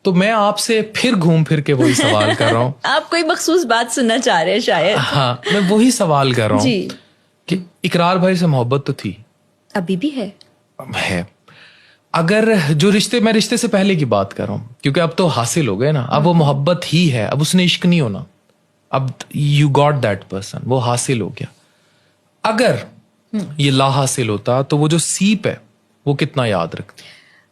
تو میں آپ سے پھر گھوم پھر کے وہی سوال کر رہا ہوں. آپ کوئی مخصوص بات سننا چاہ رہے ہیں شاید. ہاں میں وہی سوال کر رہا ہوں جی کہ اقرار بھائی سے محبت تو تھی, ابھی بھی ہے. اگر جو میں رشتے سے پہلے کی بات کر رہا ہوں, کیونکہ اب تو حاصل ہو گئے نا, اب وہ محبت ہی ہے, اب اس نے عشق نہیں ہونا, اب یو گاٹ دیٹ پرسن, وہ حاصل ہو گیا. اگر یہ لا حاصل ہوتا تو وہ جو سیپ ہے وہ کتنا یاد رکھتی؟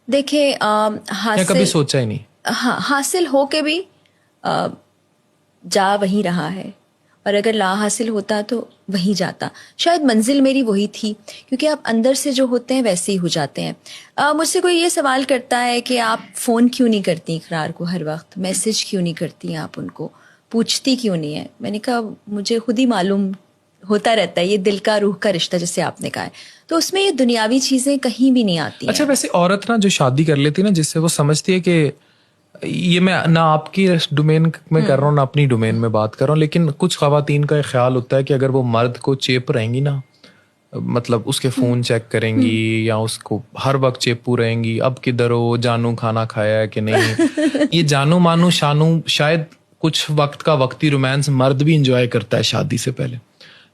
دیکھیں میں کبھی سوچا ہی نہیں. ہاں حاصل ہو کے بھی جا وہیں رہا ہے, اور اگر لا حاصل ہوتا تو وہیں جاتا. شاید منزل میری وہی تھی, کیونکہ آپ اندر سے جو ہوتے ہیں ویسے ہی ہو جاتے ہیں. مجھ سے کوئی یہ سوال کرتا ہے کہ آپ فون کیوں نہیں کرتی اقرار کو, ہر وقت میسج کیوں نہیں کرتی آپ ان کو, پوچھتی کیوں نہیں ہے. میں نے کہا مجھے خود ہی معلوم ہوتا رہتا ہے, یہ دل کا روح کا رشتہ جیسے آپ نے کہا ہے, تو اس میں یہ دنیاوی چیزیں کہیں بھی نہیں آتی ہیں. اچھا ویسے عورت نا جو شادی کر لیتی نا, جس سے وہ سمجھتی ہے کہ یہ, میں نہ آپ کی ڈومین میں کر رہا ہوں نہ اپنی ڈومین میں بات کر رہا ہوں, لیکن کچھ خواتین کا خیال ہوتا ہے کہ اگر وہ مرد کو چیپ رہیں گی نا, مطلب اس کے فون چیک کریں گی یا اس کو ہر وقت چیپو رہیں گی, اب کدھر ہو, جانو کھانا کھایا ہے کہ نہیں, یہ جانو مانو شانو شاید کچھ وقت کا وقتی رومانس مرد بھی انجوائے کرتا ہے شادی سے پہلے,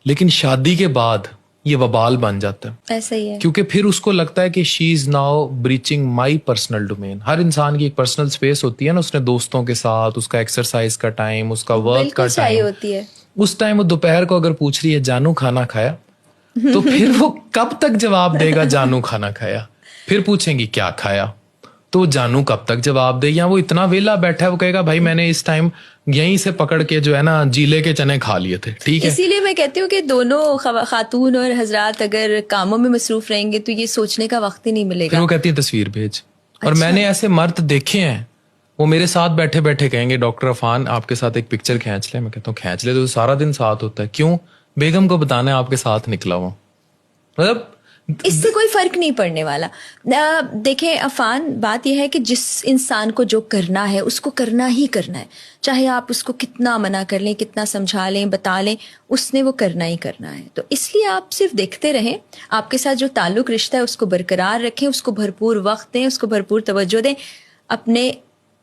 لیکن شادی کے بعد یہ وبال بن جاتا ہے. ایسا ہی ہے, کیونکہ پھر اس کو لگتا ہے کہ she is now breaching my personal domain. ہر انسان کی ایک پرسنل اسپیس ہوتی ہے نا, اس نے دوستوں کے ساتھ, اس کا ایکسرسائز کا ٹائم, اس کا ورک کا ٹائم ہوتی ہے. اس ٹائم وہ دوپہر کو اگر پوچھ رہی ہے جانو کھانا کھایا, تو پھر وہ کب تک جواب دے گا جانو کھانا کھایا؟ پھر پوچھیں گی کیا کھایا, تو جانو کب تک جواب دے, یا وہ اتنا ویلا بیٹھا ہے وہ کہے گا بھائی میں نے اس ٹائم یہیں سے پکڑ کے جو ہے نا جیلے کے چنے کھا لیے تھے. ٹھیک ہے, اسی لیے میں کہتی ہوں کہ دونوں خاتون اور حضرات اگر کاموں میں مصروف رہیں گے تو یہ سوچنے کا وقت ہی نہیں ملے پھر گا. وہ کہتی ہے تصویر بھیج. اور میں نے ایسے مرد دیکھے ہیں, وہ میرے ساتھ بیٹھے بیٹھے کہیں گے ڈاکٹر عفان آپ کے ساتھ ایک پکچر کھینچ لیں. میں کہتا ہوں کھینچ لے, تو سارا دن ساتھ ہوتا ہے, کیوں؟ بیگم کو بتانا ہے آپ کے ساتھ نکلا ہوں. مطلب اس سے کوئی فرق نہیں پڑنے والا. دیکھیں عفان, بات یہ ہے کہ جس انسان کو جو کرنا ہے اس کو کرنا ہی کرنا ہے, چاہے آپ اس کو کتنا منع کر لیں, کتنا سمجھا لیں, بتا لیں, اس نے وہ کرنا ہی کرنا ہے. تو اس لیے آپ صرف دیکھتے رہیں, آپ کے ساتھ جو تعلق رشتہ ہے اس کو برقرار رکھیں, اس کو بھرپور وقت دیں, اس کو بھرپور توجہ دیں, اپنے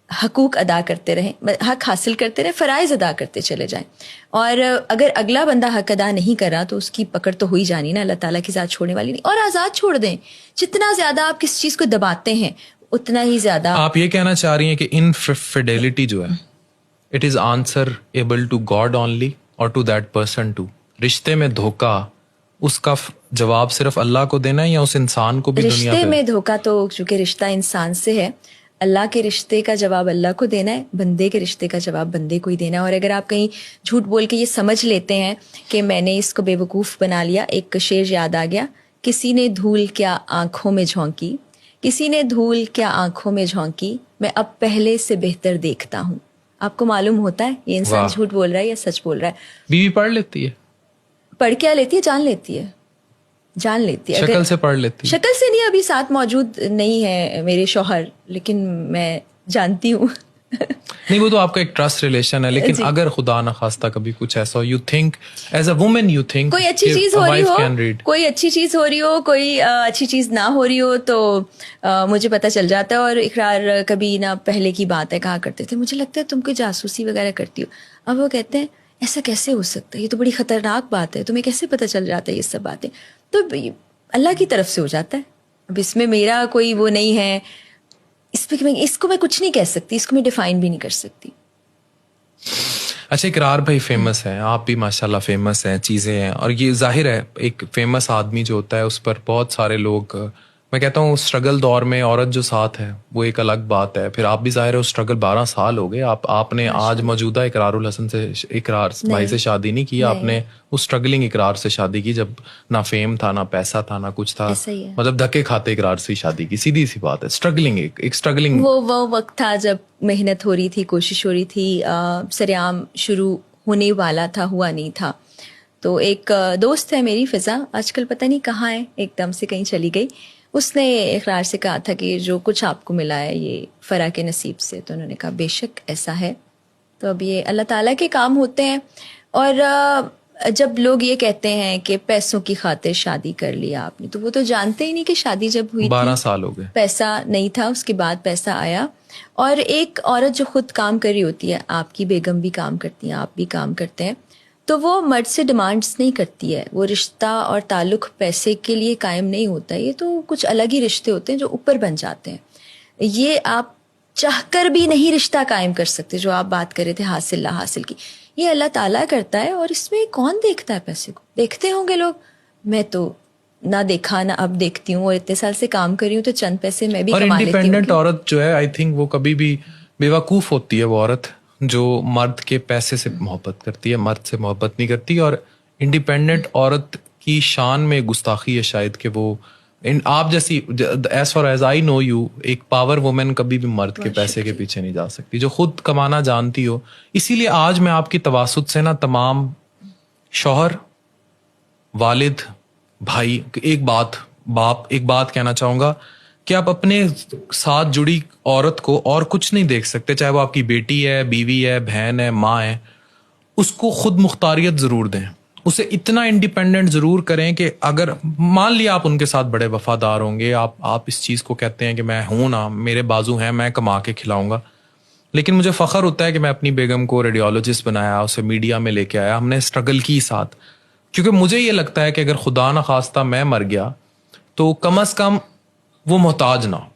حقوق ادا کرتے رہیں, حق حاصل کرتے رہیں, فرائض ادا کرتے چلے جائیں. اور اگر اگلا بندہ حق ادا نہیں کرا تو اس کی پکڑ تو ہوئی جانی نا, اللہ تعالیٰ کی ذات چھوڑنے والی نہیں. اور آزاد چھوڑ دیں. جتنا زیادہ آپ کس چیز کو دباتے ہیں اتنا ہی زیادہ. آپ یہ کہنا چاہ رہی ہیں کہ انفیڈیلٹی جو ہے it is answerable to God only اور ٹو دیٹ پرسن ٹو. رشتے میں دھوکا, اس کا جواب صرف اللہ کو دینا ہے یا اس انسان کو بھی دنیا رشتے میں دھوکا تو چونکہ رشتہ انسان سے ہے, اللہ کے رشتے کا جواب اللہ کو دینا ہے, بندے کے رشتے کا جواب بندے کو ہی دینا ہے. اور اگر آپ کہیں جھوٹ بول کے یہ سمجھ لیتے ہیں کہ میں نے اس کو بے وقوف بنا لیا, ایک شعر یاد آ گیا, کسی نے دھول کیا آنکھوں میں جھونکی, کسی نے دھول کیا آنکھوں میں جھونکی, میں اب پہلے سے بہتر دیکھتا ہوں. آپ کو معلوم ہوتا ہے یہ انسان جھوٹ بول رہا ہے یا سچ بول رہا ہے. بیوی پڑھ لیتی ہے, پڑھ کیا لیتی ہے, جان لیتی ہے, جان لیتی ہے. شکل سے پڑھ لیتی ہے, شکل سے نہیں, ابھی ساتھ موجود نہیں ہے میرے شوہر, لیکن میں جانتی ہوں. نہیں وہ تو آپ کا ایک ٹرسٹ ریلیشن ہے, لیکن اگر خدا نخواستہ کبھی کچھ ایسا ہو, you think as a woman, you think کوئی اچھی چیز ہو رہی ہو, کوئی اچھی چیز ہو رہی ہو, کوئی اچھی چیز نہ ہو رہی ہو, تو مجھے پتہ چل جاتا ہے. اور اقرار کبھی نہ پہلے کی بات ہے, کہا کرتے تھے مجھے لگتا ہے تم کوئی جاسوسی وغیرہ کرتی ہو. اب وہ کہتے ہیں ایسا کیسے ہو سکتا ہے, یہ تو بڑی خطرناک بات ہے, تمہیں کیسے پتہ چل جاتا ہے یہ سب باتیں. تو اللہ کی طرف سے ہو جاتا ہے. اب اس میں میرا کوئی وہ نہیں ہے, اس کو میں کچھ نہیں کہہ سکتی, اس کو میں ڈیفائن بھی نہیں کر سکتی. اچھا اقرار بھائی فیمس ہیں, آپ بھی ماشاءاللہ فیمس ہیں, چیزیں ہیں, اور یہ ظاہر ہے ایک فیمس آدمی جو ہوتا ہے اس پر بہت سارے لوگ, میں کہتا ہوں اسٹرگل دور میں عورت جو ساتھ ہے وہ ایک الگ بات ہے. پھر آپ بھی ظاہر ہے اسٹرگل 12 سال ہو گئے, آپ نے آج موجودہ اقرار الحسن سے, اقرار بھائی سے شادی نہیں کی, آپ نے اس اسٹرگلنگ اقرار سے شادی کی جب نہ فیم تھا, نہ پیسہ تھا, نہ کچھ تھا, مطلب دھکے کھاتے اقرار سے شادی کی. سیدھی سی بات ہے, اسٹرگلنگ, ایک اسٹرگلنگ. وہ وقت تھا جب محنت ہو رہی تھی, کوشش ہو رہی تھی, سرعام شروع ہونے والا تھا, ہوا نہیں تھا. تو ایک دوست ہے میری فضا, آج کل پتہ نہیں کہاں ہے, ایک دم سے کہیں چلی گئی. اس نے اقرار سے کہا تھا کہ جو کچھ آپ کو ملا ہے یہ فرا کے نصیب سے. تو انہوں نے کہا بے شک ایسا ہے. تو اب یہ اللہ تعالیٰ کے کام ہوتے ہیں. اور جب لوگ یہ کہتے ہیں کہ پیسوں کی خاطر شادی کر لیا آپ نے, تو وہ تو جانتے ہی نہیں کہ شادی جب ہوئی 12 سال ہو گئے, پیسہ نہیں تھا, اس کے بعد پیسہ آیا. اور ایک عورت جو خود کام کر رہی ہوتی ہے, آپ کی بیگم بھی کام کرتی ہیں, آپ بھی کام کرتے ہیں, تو وہ مرد سے ڈیمانڈس نہیں کرتی ہے. وہ رشتہ اور تعلق پیسے کے لیے قائم نہیں ہوتا ہے, یہ تو کچھ الگ ہی رشتے ہوتے ہیں جو اوپر بن جاتے ہیں. یہ آپ چاہ کر بھی نہیں رشتہ قائم کر سکتے. جو آپ بات کر رہے تھے حاصل لا حاصل کی, یہ اللہ تعالیٰ کرتا ہے, اور اس میں کون دیکھتا ہے پیسے کو؟ دیکھتے ہوں گے لوگ, میں تو نہ دیکھا نہ اب دیکھتی ہوں, اور اتنے سال سے کام کر رہی ہوں تو چند پیسے میں بھی اور کما لیتی ہوں. انڈیپینڈنٹ عورت جو ہے آئی تھنک وہ کبھی بھی بیوقوف ہوتی ہے, وہ عورت جو مرد کے پیسے سے محبت کرتی ہے, مرد سے محبت نہیں کرتی. اور انڈیپینڈنٹ عورت کی شان میں گستاخی ہے شاید کہ وہ آپ جیسی, as far as I know you, ایک پاور وومن کبھی بھی مرد کے پیسے کے پیچھے نہیں جا سکتی, جو خود کمانا جانتی ہو. اسی لیے آج میں آپ کی تواسط سے نا تمام شوہر, والد, بھائی, ایک بات کہنا چاہوں گا کہ آپ اپنے ساتھ جڑی عورت کو اور کچھ نہیں دیکھ سکتے, چاہے وہ آپ کی بیٹی ہے, بیوی ہے, بہن ہے, ماں ہے, اس کو خود مختاریت ضرور دیں, اسے اتنا انڈیپینڈنٹ ضرور کریں کہ اگر مان لیا آپ ان کے ساتھ بڑے وفادار ہوں گے, آپ اس چیز کو کہتے ہیں کہ میں ہوں نا, میرے بازو ہیں, میں کما کے کھلاؤں گا, لیکن مجھے فخر ہوتا ہے کہ میں اپنی بیگم کو ریڈیولوجسٹ بنایا, اسے میڈیا میں لے کے آیا, ہم نے اسٹرگل کی ساتھ, کیونکہ مجھے یہ لگتا ہے کہ اگر خدا نخواستہ میں مر گیا تو کم از کم وہ محتاج نہ ہو.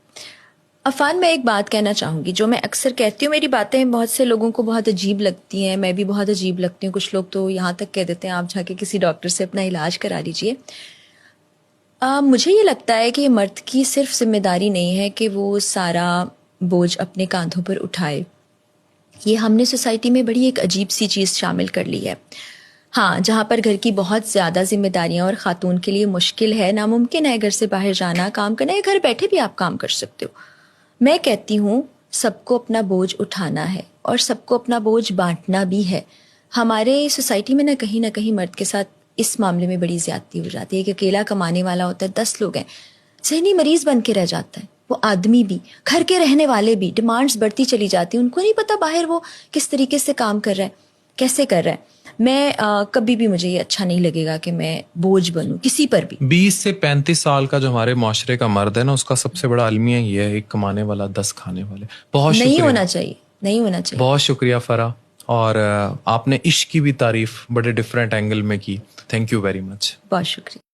عفان, میں ایک بات کہنا چاہوں گی جو میں اکثر کہتی ہوں, میری باتیں بہت سے لوگوں کو بہت عجیب لگتی ہیں, میں بھی بہت عجیب لگتی ہوں, کچھ لوگ تو یہاں تک کہہ دیتے ہیں آپ جا کے کسی ڈاکٹر سے اپنا علاج کرا لیجئے. مجھے یہ لگتا ہے کہ یہ مرد کی صرف ذمہ داری نہیں ہے کہ وہ سارا بوجھ اپنے کاندھوں پر اٹھائے. یہ ہم نے سوسائٹی میں بڑی ایک عجیب سی چیز شامل کر لی ہے. ہاں, جہاں پر گھر کی بہت زیادہ ذمہ داریاں اور خاتون کے لیے مشکل ہے, ناممکن ہے گھر سے باہر جانا, کام کرنا, یا گھر بیٹھے بھی آپ کام کر سکتے ہو, میں کہتی ہوں سب کو اپنا بوجھ اٹھانا ہے اور سب کو اپنا بوجھ بانٹنا بھی ہے. ہمارے سوسائٹی میں نہ کہیں مرد کے ساتھ اس معاملے میں بڑی زیادتی ہو جاتی ہے کہ اکیلا کمانے والا ہوتا ہے, 10 لوگ ہیں, ذہنی مریض بن کے رہ جاتا ہے. وہ آدمی بھی, گھر کے رہنے والے بھی, ڈیمانڈز بڑھتی چلی جاتی ہیں, ان کو نہیں پتا باہر وہ کس طریقے سے کام کر رہا ہے, کیسے کر رہا ہے. میں کبھی بھی مجھے یہ اچھا نہیں لگے گا کہ میں بوجھ بنوں کسی پر بھی. 20 سے 35 سال کا جو ہمارے معاشرے کا مرد ہے نا, اس کا سب سے بڑا المیہ یہ ہے, ایک کمانے والا 10 کھانے والے. بہت شکریہ, نہیں ہونا چاہیے, نہیں ہونا چاہیے. بہت شکریہ فرا, اور آپ نے عشق کی بھی تعریف بڑے ڈفرینٹ اینگل میں کی. Thank you very much. بہت شکریہ.